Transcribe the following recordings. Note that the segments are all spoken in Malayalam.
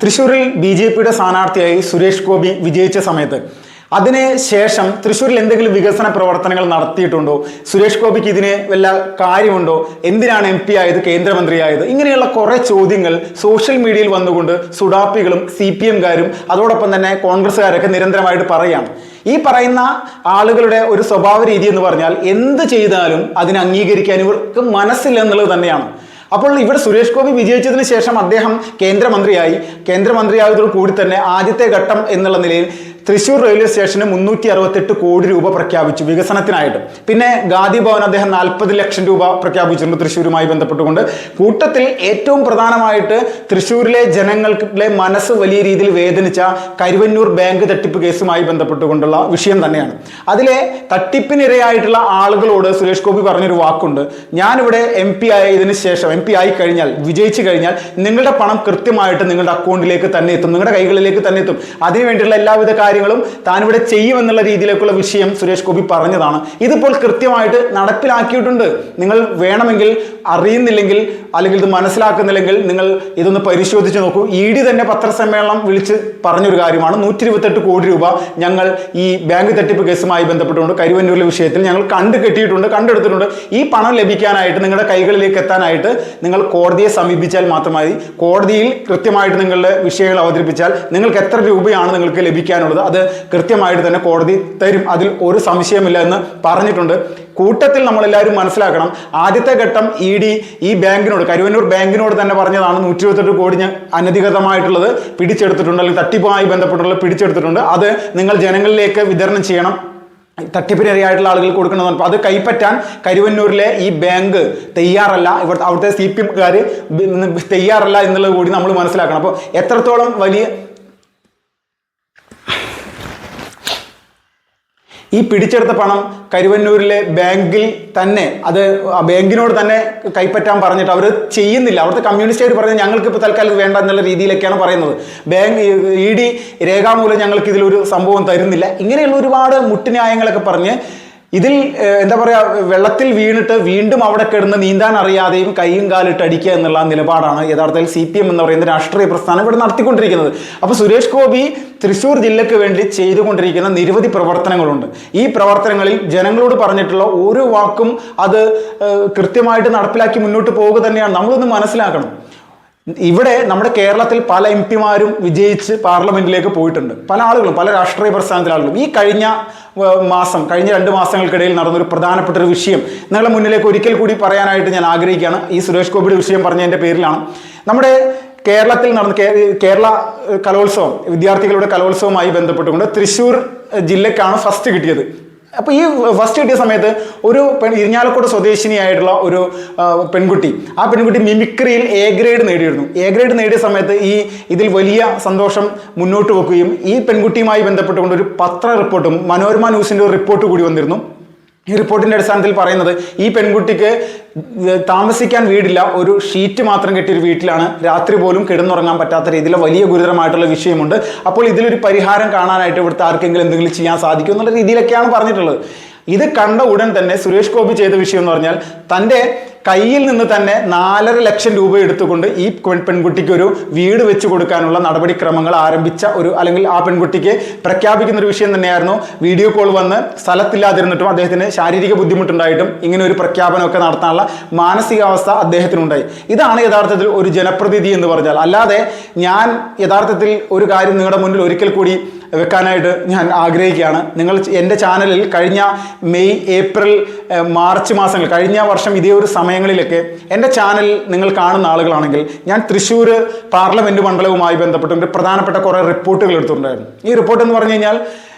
തൃശ്ശൂരിൽ ബി.ജെ.പിയുടെ സ്ഥാനാർത്ഥിയായി സുരേഷ് ഗോപി വിജയിച്ച സമയത്ത് അതിനുശേഷം തൃശ്ശൂരിൽ എന്തെങ്കിലും വികസന പ്രവർത്തനങ്ങൾ നടത്തിയിട്ടുണ്ടോ? സുരേഷ് ഗോപിക്ക് ഇതിന് വല്ല കാര്യമുണ്ടോ? എന്തിനാണ് എം.പി ആയത്, കേന്ദ്രമന്ത്രിയായത്? ഇങ്ങനെയുള്ള കുറേ ചോദ്യങ്ങൾ സോഷ്യൽ മീഡിയയിൽ വന്നുകൊണ്ട് സുഡാപ്പികളും CPM-കാരും അതോടൊപ്പം തന്നെ കോൺഗ്രസ്സുകാരൊക്കെ നിരന്തരമായിട്ട് പറയുകയാണ്. ഈ പറയുന്ന ആളുകളുടെ ഒരു സ്വഭാവ രീതി എന്ന് പറഞ്ഞാൽ എന്ത് ചെയ്താലും അതിനെ അംഗീകരിക്കാൻ ഇവർക്ക് മനസ്സില്ല എന്നുള്ളത് തന്നെയാണ്. അപ്പോൾ ഇവിടെ സുരേഷ് ഗോപി വിജയിച്ചതിന് ശേഷം അദ്ദേഹം കേന്ദ്രമന്ത്രിയായതോടു കൂടി തന്നെ ആദ്യത്തെ ഘട്ടം എന്നുള്ള നിലയിൽ തൃശ്ശൂർ റെയിൽവേ സ്റ്റേഷന് 368 കോടി രൂപ പ്രഖ്യാപിച്ചു വികസനത്തിനായിട്ട്. പിന്നെ ഗാന്ധി ഭവൻ അദ്ദേഹം 40 ലക്ഷം രൂപ പ്രഖ്യാപിച്ചിട്ടുണ്ട് തൃശ്ശൂരുമായി ബന്ധപ്പെട്ടുകൊണ്ട്. കൂട്ടത്തിൽ ഏറ്റവും പ്രധാനമായിട്ട് തൃശ്ശൂരിലെ ജനങ്ങളുടെ മനസ്സ് വലിയ രീതിയിൽ വേദനിച്ച കരുവന്നൂർ ബാങ്ക് തട്ടിപ്പ് കേസുമായി ബന്ധപ്പെട്ടുകൊണ്ടുള്ള വിഷയം തന്നെയാണ്. അതിലെ തട്ടിപ്പിനിരയായിട്ടുള്ള ആളുകളോട് സുരേഷ് ഗോപി പറഞ്ഞൊരു വാക്കുണ്ട്, ഞാനിവിടെ MP ആയതിനു ശേഷം, MP ആയി കഴിഞ്ഞാൽ, വിജയിച്ചു കഴിഞ്ഞാൽ നിങ്ങളുടെ പണം കൃത്യമായിട്ട് നിങ്ങളുടെ അക്കൗണ്ടിലേക്ക് തന്നെ എത്തും, നിങ്ങളുടെ കൈകളിലേക്ക് തന്നെ എത്തും, അതിനുവേണ്ടിയുള്ള എല്ലാവിധ കാര്യങ്ങളും താനിവിടെ ചെയ്യുമെന്നുള്ള രീതിയിലേക്കുള്ള വിഷയം സുരേഷ് ഗോപി പറഞ്ഞതാണ്. ഇതിപ്പോൾ കൃത്യമായിട്ട് നടപ്പിലാക്കിയിട്ടുണ്ട്. നിങ്ങൾ വേണമെങ്കിൽ അറിയുന്നില്ലെങ്കിൽ അല്ലെങ്കിൽ ഇത് മനസ്സിലാക്കുന്നില്ലെങ്കിൽ നിങ്ങൾ ഇതൊന്ന് പരിശോധിച്ച് നോക്കൂ. ED തന്നെ പത്രസമ്മേളനം വിളിച്ച് പറഞ്ഞൊരു കാര്യമാണ്. 128 കോടി രൂപ ഞങ്ങൾ ഈ ബാങ്ക് തട്ടിപ്പ് കേസുമായി ബന്ധപ്പെട്ടുകൊണ്ട് കരുവന്നൂരിലെ വിഷയത്തിൽ ഞങ്ങൾ കണ്ടെടുത്തിട്ടുണ്ട്. ഈ പണം ലഭിക്കാനായിട്ട്, നിങ്ങളുടെ കൈകളിലേക്ക് എത്താനായിട്ട് നിങ്ങൾ കോടതിയെ സമീപിച്ചാൽ മാത്രമായി, കോടതിയിൽ കൃത്യമായിട്ട് നിങ്ങളുടെ വിഷയങ്ങൾ അവതരിപ്പിച്ചാൽ നിങ്ങൾക്ക് എത്ര രൂപയാണ് നിങ്ങൾക്ക് ലഭിക്കാനുള്ളത് അത് കൃത്യമായിട്ട് തന്നെ കോടതി തരും, അതിൽ ഒരു സംശയമില്ല എന്ന് പറഞ്ഞിട്ടുണ്ട്. കൂട്ടത്തിൽ നമ്മളെല്ലാവരും മനസ്സിലാക്കണം, ആദ്യത്തെ ഘട്ടം ED ഈ ബാങ്കിനോട്, കരുവന്നൂർ ബാങ്കിനോട് തന്നെ പറഞ്ഞതാണ് 128 കോടി അനധികൃതമായിട്ടുള്ളത് പിടിച്ചെടുത്തിട്ടുണ്ട്, അല്ലെങ്കിൽ തട്ടിപ്പുമായി ബന്ധപ്പെട്ടുള്ള പിടിച്ചെടുത്തിട്ടുണ്ട്, അത് നിങ്ങൾ ജനങ്ങളിലേക്ക് വിതരണം ചെയ്യണം, തട്ടിപ്പിനിരയായിട്ടുള്ള ആളുകൾ കൊടുക്കണമെന്ന്. അത് കൈപ്പറ്റാൻ കരുവന്നൂരിലെ ഈ ബാങ്ക് തയ്യാറല്ല, അവിടുത്തെ CPM-കാർ തയ്യാറല്ല എന്നുള്ളത് കൂടി നമ്മൾ മനസ്സിലാക്കണം. അപ്പോൾ എത്രത്തോളം വലിയ ഈ പിടിച്ചെടുത്ത പണം കരുവന്നൂരിലെ ബാങ്കിൽ തന്നെ, അത് ബാങ്കിനോട് തന്നെ കൈപ്പറ്റാൻ പറഞ്ഞിട്ട് അവർ ചെയ്യുന്നില്ല. അവിടുത്തെ കമ്മ്യൂണിസ്റ്റുകാർ പറഞ്ഞാൽ ഞങ്ങൾക്ക് ഇപ്പോൾ തൽക്കാലം വേണ്ട എന്നുള്ള രീതിയിലൊക്കെയാണ് പറയുന്നത്. ED രേഖാമൂലം ഞങ്ങൾക്ക് ഇതിലൊരു സംഭവം തരുന്നില്ല. ഇങ്ങനെയുള്ള ഒരുപാട് മുട്ടുന്യായങ്ങളൊക്കെ പറഞ്ഞ് ഇതിൽ എന്താ പറയുക, വെള്ളത്തിൽ വീണിട്ട് വീണ്ടും അവിടെ കിടന്ന് നീന്താൻ അറിയാതെയും കൈയും കാലിട്ട് അടിക്കുക എന്നുള്ള നിലപാടാണ് യഥാർത്ഥത്തിൽ CPM എന്ന് പറയുന്ന രാഷ്ട്രീയ പ്രസ്ഥാനം ഇവിടെ നടത്തിക്കൊണ്ടിരിക്കുന്നത്. അപ്പോൾ സുരേഷ് ഗോപി തൃശ്ശൂർ ജില്ലയ്ക്ക് വേണ്ടി ചെയ്തുകൊണ്ടിരിക്കുന്ന നിരവധി പ്രവർത്തനങ്ങളുണ്ട്. ഈ പ്രവർത്തനങ്ങളിൽ ജനങ്ങളോട് പറഞ്ഞിട്ടുള്ള ഓരോ വാക്കും അത് കൃത്യമായിട്ട് നടപ്പിലാക്കി മുന്നോട്ട് പോവുക തന്നെയാണ്. നമ്മളൊന്ന് മനസ്സിലാക്കണം, ഇവിടെ നമ്മുടെ കേരളത്തിൽ പല MP-മാരും വിജയിച്ച് പാർലമെന്റിലേക്ക് പോയിട്ടുണ്ട്. പല ആളുകളും, പല രാഷ്ട്രീയ പ്രസ്ഥാനത്തിലെ ആളുകളും. ഈ കഴിഞ്ഞ 2 മാസങ്ങൾക്കിടയിൽ നടന്നൊരു പ്രധാനപ്പെട്ട ഒരു വിഷയം നിങ്ങളുടെ മുന്നിലേക്ക് ഒരിക്കൽ കൂടി പറയാനായിട്ട് ഞാൻ ആഗ്രഹിക്കുകയാണ്. ഈ സുരേഷ് ഗോപിയുടെ വിഷയം പറഞ്ഞതിൻ്റെ പേരിലാണ്. നമ്മുടെ കേരളത്തിൽ നടന്ന കേരള കലോത്സവം, വിദ്യാർത്ഥികളുടെ കലോത്സവവുമായി ബന്ധപ്പെട്ടുകൊണ്ട് തൃശ്ശൂർ ജില്ലക്കാണ് ഫസ്റ്റ് കിട്ടിയത്. അപ്പോൾ ഈ ഫസ്റ്റ് കിട്ടിയ സമയത്ത് ഒരു ഇരിഞ്ഞാലക്കുട സ്വദേശിനിയായിട്ടുള്ള ഒരു പെൺകുട്ടി, ആ പെൺകുട്ടി മിമിക്രിയിൽ A ഗ്രേഡ് നേടിയിരുന്നു. A ഗ്രേഡ് നേടിയ സമയത്ത് ഇതിൽ വലിയ സന്തോഷം മുന്നോട്ട് വെക്കുകയും ഈ പെൺകുട്ടിയുമായി ബന്ധപ്പെട്ടുകൊണ്ട് ഒരു പത്ര റിപ്പോർട്ടും മനോരമ ന്യൂസിൻ്റെ ഒരു റിപ്പോർട്ട് കൂടി വന്നിരുന്നു. ഈ റിപ്പോർട്ടിൻ്റെ അടിസ്ഥാനത്തിൽ പറയുന്നത് ഈ പെൺകുട്ടിക്ക് താമസിക്കാൻ വീടില്ല, ഒരു ഷീറ്റ് മാത്രം കെട്ടിയൊരു വീട്ടിലാണ്, രാത്രി പോലും കിടന്നുറങ്ങാൻ പറ്റാത്ത രീതിയിൽ വലിയ ഗുരുതരമായിട്ടുള്ള വിഷയമുണ്ട്. അപ്പോൾ ഇതിലൊരു പരിഹാരം കാണാനായിട്ട് ഇവിടുത്തെ ആർക്കെങ്കിലും എന്തെങ്കിലും ചെയ്യാൻ സാധിക്കും എന്നുള്ള രീതിയിലൊക്കെയാണ് പറഞ്ഞിട്ടുള്ളത്. ഇത് കണ്ട ഉടൻ തന്നെ സുരേഷ് ഗോപി ചെയ്ത വിഷയം എന്ന് പറഞ്ഞാൽ തൻ്റെ കയ്യിൽ നിന്ന് തന്നെ 4.5 ലക്ഷം രൂപ എടുത്തുകൊണ്ട് ഈ പെൺകുട്ടിക്ക് ഒരു വീട് വെച്ച് കൊടുക്കാനുള്ള നടപടിക്രമങ്ങൾ ആരംഭിച്ച അല്ലെങ്കിൽ ആ പെൺകുട്ടിക്ക് പ്രഖ്യാപിക്കുന്ന ഒരു വിഷയം തന്നെയായിരുന്നു. വീഡിയോ കോൾ വന്ന് സ്ഥലത്തില്ലാതിരുന്നിട്ടും അദ്ദേഹത്തിന് ശാരീരിക ബുദ്ധിമുട്ടുണ്ടായിട്ടും ഇങ്ങനെ ഒരു പ്രഖ്യാപനമൊക്കെ നടത്താനുള്ള മാനസികാവസ്ഥ അദ്ദേഹത്തിനുണ്ടായി. ഇതാണ് യഥാർത്ഥത്തിൽ ഒരു ജനപ്രതിനിധി എന്ന് പറഞ്ഞാൽ. അല്ലാതെ ഞാൻ യഥാർത്ഥത്തിൽ ഒരു കാര്യം നിങ്ങളുടെ മുന്നിൽ ഒരിക്കൽ കൂടി വെക്കാനായിട്ട് ഞാൻ ആഗ്രഹിക്കുകയാണ്. നിങ്ങൾ എൻ്റെ ചാനലിൽ കഴിഞ്ഞ മെയ്, ഏപ്രിൽ, മാർച്ച് മാസങ്ങൾ, കഴിഞ്ഞ വർഷം ഇതേ ഒരു സമയങ്ങളിലൊക്കെ എൻ്റെ ചാനൽ നിങ്ങൾ കാണുന്ന ആളുകളാണെങ്കിൽ ഞാൻ തൃശ്ശൂർ പാർലമെൻറ്റ് മണ്ഡലവുമായി ബന്ധപ്പെട്ട് പ്രധാനപ്പെട്ട കുറേ റിപ്പോർട്ടുകൾ എടുത്തിട്ടുണ്ടായിരുന്നു. ഈ റിപ്പോർട്ട് എന്ന് പറഞ്ഞു കഴിഞ്ഞാൽ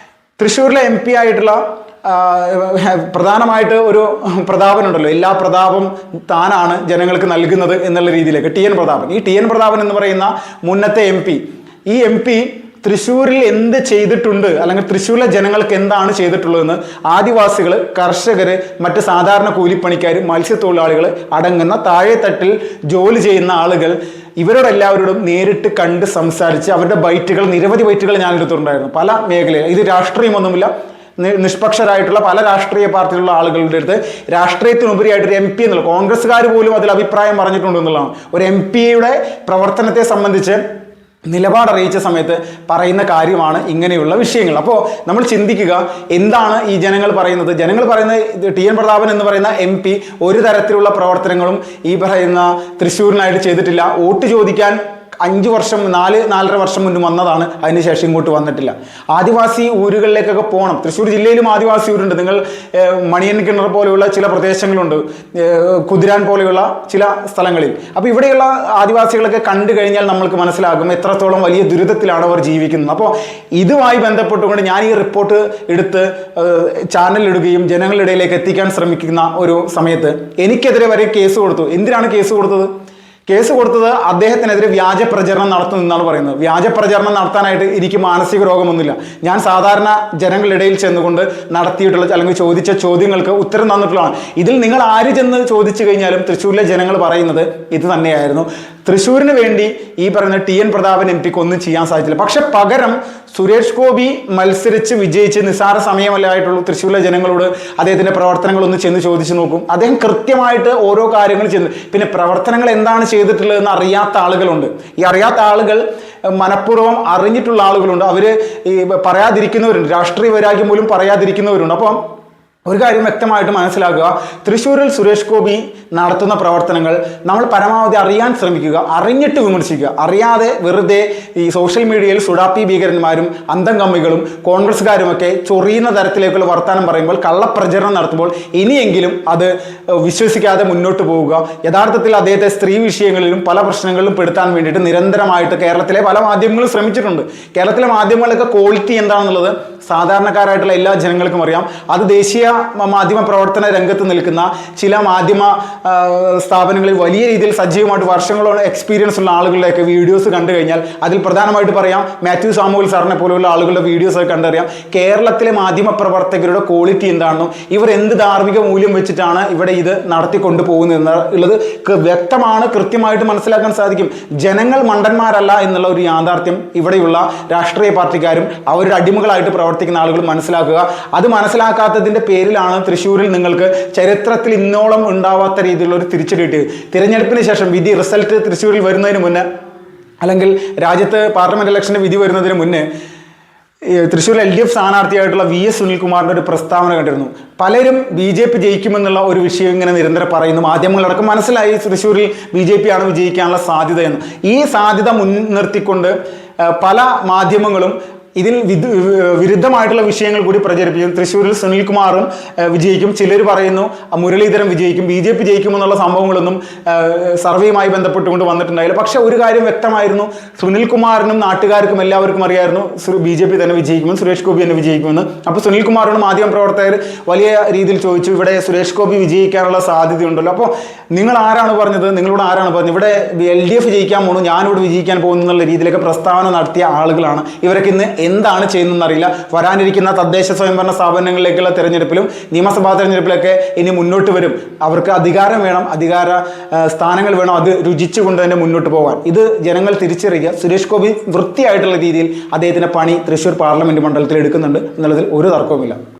തൃശ്ശൂരിലെ MP ആയിട്ടുള്ള പ്രധാനമായിട്ട് ഒരു പ്രതാപനുണ്ടല്ലോ, എല്ലാ പ്രതാപം താനാണ് ജനങ്ങൾക്ക് നൽകുന്നത് എന്നുള്ള രീതിയിലേക്ക് TN പ്രതാപൻ. ഈ TN പ്രതാപൻ എന്ന് പറയുന്ന മുന്നത്തെ MP, ഈ MP തൃശ്ശൂരിൽ എന്ത് ചെയ്തിട്ടുണ്ട്, അല്ലെങ്കിൽ തൃശ്ശൂരിലെ ജനങ്ങൾക്ക് എന്താണ് ചെയ്തിട്ടുള്ളതെന്ന് ആദിവാസികൾ, കർഷകർ, മറ്റ് സാധാരണ കൂലിപ്പണിക്കാർ, മത്സ്യത്തൊഴിലാളികൾ അടങ്ങുന്ന താഴെത്തട്ടിൽ ജോലി ചെയ്യുന്ന ആളുകൾ, ഇവരോടെല്ലാവരോടും നേരിട്ട് കണ്ട് സംസാരിച്ച് അവരുടെ നിരവധി ബൈറ്റുകൾ ഞാൻ എടുത്തിട്ടുണ്ടായിരുന്നു. പല മേഖലയിൽ, ഇത് രാഷ്ട്രീയമൊന്നുമില്ല, നിഷ്പക്ഷരായിട്ടുള്ള പല രാഷ്ട്രീയ പാർട്ടിയിലുള്ള ആളുകളുടെ അടുത്ത് രാഷ്ട്രീയത്തിനുപരിയായിട്ടൊരു MP എന്നുള്ള, കോൺഗ്രസ്സുകാർ പോലും അതിൽ അഭിപ്രായം പറഞ്ഞിട്ടുണ്ട് എന്നുള്ളതാണ്. ഒരു MP യുടെ പ്രവർത്തനത്തെ സംബന്ധിച്ച് നിലപാടറിയിച്ച സമയത്ത് പറയുന്ന കാര്യമാണ് ഇങ്ങനെയുള്ള വിഷയങ്ങൾ. അപ്പോൾ നമ്മൾ ചിന്തിക്കുക, എന്താണ് ഈ ജനങ്ങൾ പറയുന്നത്? ജനങ്ങൾ പറയുന്നത് ടി.എൻ. പ്രതാപൻ എന്ന് പറയുന്ന MP ഒരു തരത്തിലുള്ള പ്രവർത്തനങ്ങളും ഈ പറയുന്ന തൃശ്ശൂരിനായിട്ട് ചെയ്തിട്ടില്ല. വോട്ട് ചോദിക്കാൻ 5 വർഷം 4-4.5 വർഷം മുൻപ് വന്നതാണ്, അതിനുശേഷം ഇങ്ങോട്ട് വന്നിട്ടില്ല. ആദിവാസി ഊരുകളിലേക്കൊക്കെ പോകണം. തൃശ്ശൂർ ജില്ലയിലും ആദിവാസി ഊരുണ്ട്. നിങ്ങൾ മണിയൻ കിണർ പോലെയുള്ള ചില പ്രദേശങ്ങളുണ്ട്, കുതിരാൻ പോലെയുള്ള ചില സ്ഥലങ്ങളിൽ. അപ്പോൾ ഇവിടെയുള്ള ആദിവാസികളൊക്കെ കണ്ടു കഴിഞ്ഞാൽ നമ്മൾക്ക് മനസ്സിലാകും എത്രത്തോളം വലിയ ദുരിതത്തിലാണ് അവർ ജീവിക്കുന്നത്. അപ്പോൾ ഇതുമായി ബന്ധപ്പെട്ടുകൊണ്ട് ഞാൻ ഈ റിപ്പോർട്ട് എടുത്ത് ചാനലിടുകയും ജനങ്ങളുടെ ഇടയിലേക്ക് എത്തിക്കാൻ ശ്രമിക്കുന്ന ഒരു സമയത്ത് എനിക്കെതിരെ വരെ കേസ് കൊടുത്തു. എന്തിനാണ് കേസ് കൊടുത്തത്? കേസ് കൊടുത്തത് അദ്ദേഹത്തിനെതിരെ വ്യാജ പ്രചരണം നടത്തുമെന്നാണ് പറയുന്നത്. വ്യാജ പ്രചരണം നടത്താനായിട്ട് എനിക്ക് മാനസിക രോഗമൊന്നുമില്ല. ഞാൻ സാധാരണ ജനങ്ങളുടെ ഇടയിൽ ചെന്നുകൊണ്ട് നടത്തിയിട്ടുള്ള അല്ലെങ്കിൽ ചോദിച്ച ചോദ്യങ്ങൾക്ക് ഉത്തരം തന്നിട്ടുള്ളതാണ്. ഇതിൽ നിങ്ങൾ ആര് ചെന്ന് ചോദിച്ചു കഴിഞ്ഞാലും തൃശ്ശൂരിലെ ജനങ്ങൾ പറയുന്നത് ഇത് തന്നെയായിരുന്നു. തൃശ്ശൂരിന് വേണ്ടി ഈ പറയുന്ന ടി.എൻ. പ്രതാപൻ MP ഒന്നും ചെയ്യാൻ സാധിച്ചില്ല. പക്ഷെ പകരം സുരേഷ് ഗോപി മത്സരിച്ച് വിജയിച്ച് നിസ്സാര സമയമല്ലായിട്ടുള്ളൂ. തൃശ്ശൂരിലെ ജനങ്ങളോട് അദ്ദേഹത്തിന്റെ പ്രവർത്തനങ്ങളൊന്ന് ചെന്ന് ചോദിച്ചു നോക്കും. അദ്ദേഹം കൃത്യമായിട്ട് ഓരോ കാര്യങ്ങൾ ചെന്ന്, പിന്നെ പ്രവർത്തനങ്ങൾ എന്താണ് ചെയ്തിട്ടുള്ളതെന്ന് അറിയാത്ത ആളുകളുണ്ട്. ഈ അറിയാത്ത ആളുകൾ മനഃപൂർവ്വം അറിഞ്ഞിട്ടുള്ള ആളുകളുണ്ട്. അവര് ഈ പറയാതിരിക്കുന്നവരുണ്ട്, രാഷ്ട്രീയ വൈരാഗ്യം പോലും പറയാതിരിക്കുന്നവരുണ്ട്. അപ്പം ഒരു കാര്യം വ്യക്തമായിട്ട് മനസ്സിലാക്കുക, തൃശ്ശൂരിൽ സുരേഷ് ഗോപി നടത്തുന്ന പ്രവർത്തനങ്ങൾ നമ്മൾ പരമാവധി അറിയാൻ ശ്രമിക്കുക, അറിഞ്ഞിട്ട് വിമർശിക്കുക. അറിയാതെ വെറുതെ ഈ സോഷ്യൽ മീഡിയയിൽ സുഡാപ്പി ഭീകരന്മാരും അന്തം കമ്മികളും കോൺഗ്രസ്സുകാരുമൊക്കെ ചൊറിയുന്ന തരത്തിലേക്കുള്ള വർത്തമാനം പറയുമ്പോൾ, കള്ളപ്രചരണം നടത്തുമ്പോൾ ഇനിയെങ്കിലും അത് വിശ്വസിക്കാതെ മുന്നോട്ട് പോവുക. യഥാർത്ഥത്തിൽ അദ്ദേഹത്തെ സ്ത്രീ വിഷയങ്ങളിലും പല പ്രശ്നങ്ങളിലും പെടുത്താൻ വേണ്ടിയിട്ട് നിരന്തരമായിട്ട് കേരളത്തിലെ പല മാധ്യമങ്ങളും ശ്രമിച്ചിട്ടുണ്ട്. കേരളത്തിലെ മാധ്യമങ്ങളൊക്കെ ക്വാളിറ്റി എന്താണെന്നുള്ളത് സാധാരണക്കാരായിട്ടുള്ള എല്ലാ ജനങ്ങൾക്കും അറിയാം. അത് ദേശീയ മാധ്യമ പ്രവർത്തന രംഗത്ത് നിൽക്കുന്ന ചില മാധ്യമ സ്ഥാപനങ്ങളിൽ വലിയ രീതിയിൽ സജീവമായിട്ട് വർഷങ്ങളോളം എക്സ്പീരിയൻസ് ഉള്ള ആളുകളുടെയൊക്കെ വീഡിയോസ് കണ്ടു കഴിഞ്ഞാൽ അതിൽ പ്രധാനമായിട്ട് പറയാം മാത്യു സാമുവൽ സാറിനെ പോലെയുള്ള ആളുകളുടെ വീഡിയോസ് ഒക്കെ കണ്ടറിയാം കേരളത്തിലെ മാധ്യമ പ്രവർത്തകരുടെ ക്വാളിറ്റി എന്താണെന്നും ഇവർ എന്ത് ധാർമ്മിക മൂല്യം വെച്ചിട്ടാണ് ഇവിടെ ഇത് നടത്തിക്കൊണ്ടു പോകുന്നത് എന്നുള്ളത് വ്യക്തമാണ്, കൃത്യമായിട്ട് മനസ്സിലാക്കാൻ സാധിക്കും. ജനങ്ങൾ മണ്ടന്മാരല്ല എന്നുള്ള ഒരു യാഥാർത്ഥ്യം ഇവിടെയുള്ള രാഷ്ട്രീയ പാർട്ടിക്കാരും അവരുടെ അടിമകളായിട്ട് പ്രവർത്തിക്കുന്ന ആളുകൾ മനസ്സിലാക്കുക. അത് മനസ്സിലാക്കാത്തതിന്റെ പേരിലാണ് തൃശ്ശൂരിൽ നിങ്ങൾക്ക് ചരിത്രത്തിൽ ഇന്നോളം ഉണ്ടാവാത്ത രീതിയിലുള്ള ഒരു തിരിച്ചടി കിട്ടിയത്. തിരഞ്ഞെടുപ്പിന് ശേഷം വിധി റിസൾട്ട് തൃശ്ശൂരിൽ വരുന്നതിന് മുന്നേ, അല്ലെങ്കിൽ രാജ്യത്ത് പാർലമെന്റ് ഇലക്ഷന്റെ വിധി വരുന്നതിന് മുന്നേ തൃശ്ശൂർ LDF സ്ഥാനാർത്ഥിയായിട്ടുള്ള VS സുനിൽകുമാറിന്റെ ഒരു പ്രസ്താവന കണ്ടിരുന്നു. പലരും BJP ജയിക്കുമെന്നുള്ള ഒരു വിഷയം ഇങ്ങനെ നിരന്തരം പറയുന്നു. മാധ്യമങ്ങളടക്കം മനസ്സിലായി തൃശ്ശൂരിൽ BJP ആണ് വിജയിക്കാനുള്ള സാധ്യതയെന്ന്. ഈ സാധ്യത മുൻനിർത്തിക്കൊണ്ട് പല മാധ്യമങ്ങളും ഇതിൽ വിരുദ്ധമായിട്ടുള്ള വിഷയങ്ങൾ കൂടി പ്രചരിപ്പിക്കും. തൃശ്ശൂരിൽ സുനിൽകുമാറും വിജയിക്കും, ചിലർ പറയുന്നു മുരളീധരൻ വിജയിക്കും, BJP ജയിക്കുമെന്നുള്ള സംഭവങ്ങളൊന്നും സർവേയുമായി ബന്ധപ്പെട്ടുകൊണ്ട് വന്നിട്ടുണ്ടായില്ല. പക്ഷെ ഒരു കാര്യം വ്യക്തമായിരുന്നു, സുനിൽകുമാറിനും നാട്ടുകാർക്കും എല്ലാവർക്കും അറിയായിരുന്നു BJP തന്നെ വിജയിക്കുമെന്ന്, സുരേഷ് ഗോപി തന്നെ വിജയിക്കുമെന്ന്. അപ്പോൾ സുനിൽകുമാറിനോട് മാധ്യമപ്രവർത്തകർ വലിയ രീതിയിൽ ചോദിച്ചു, ഇവിടെ സുരേഷ് ഗോപി വിജയിക്കാനുള്ള സാധ്യതയുണ്ടല്ലോ, അപ്പോൾ നിങ്ങൾ ആരാണ് പറഞ്ഞത്, നിങ്ങളോട് ആരാണ് പറഞ്ഞത്, ഇവിടെ LDF ജയിക്കാൻ പോകുന്നു, ഞാനിവിടെ വിജയിക്കാൻ പോകുന്നു എന്നുള്ള രീതിയിലൊക്കെ പ്രസ്താവന നടത്തിയ ആളുകളാണ്. ഇവരൊക്കെ ഇന്ന് എന്താണ് ചെയ്യുന്നതെന്ന് അറിയില്ല. വരാനിരിക്കുന്ന തദ്ദേശ സ്വയംഭരണ സ്ഥാപനങ്ങളിലേക്കുള്ള തെരഞ്ഞെടുപ്പിലും നിയമസഭാ തെരഞ്ഞെടുപ്പിലൊക്കെ ഇനി മുന്നോട്ട് വരും. അവർക്ക് അധികാരം വേണം, അധികാര സ്ഥാനങ്ങൾ വേണം, അത് രുചിച്ചുകൊണ്ട് തന്നെ മുന്നോട്ട് പോകാൻ. ഇത് ജനങ്ങൾ തിരിച്ചറിയുക. സുരേഷ് ഗോപി വൃത്തിയായിട്ടുള്ള രീതിയിൽ അദ്ദേഹത്തിന്റെ പണി തൃശ്ശൂർ പാർലമെന്റ് മണ്ഡലത്തിൽ എടുക്കുന്നുണ്ട് എന്നുള്ളതിൽ ഒരു തർക്കവുമില്ല.